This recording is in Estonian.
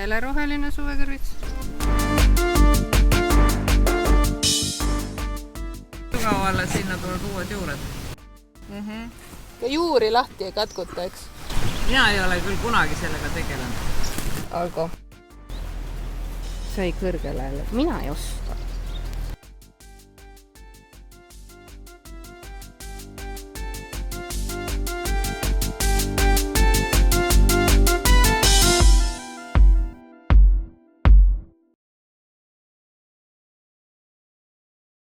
heleroheline suvekõrvits. Sügavale sinna tulevad uued juured. Ja juuri lahti ei katkuta, eks? Mina ei ole küll kunagi sellega tegelenud. Aga sai kõrgele, mina ei oska.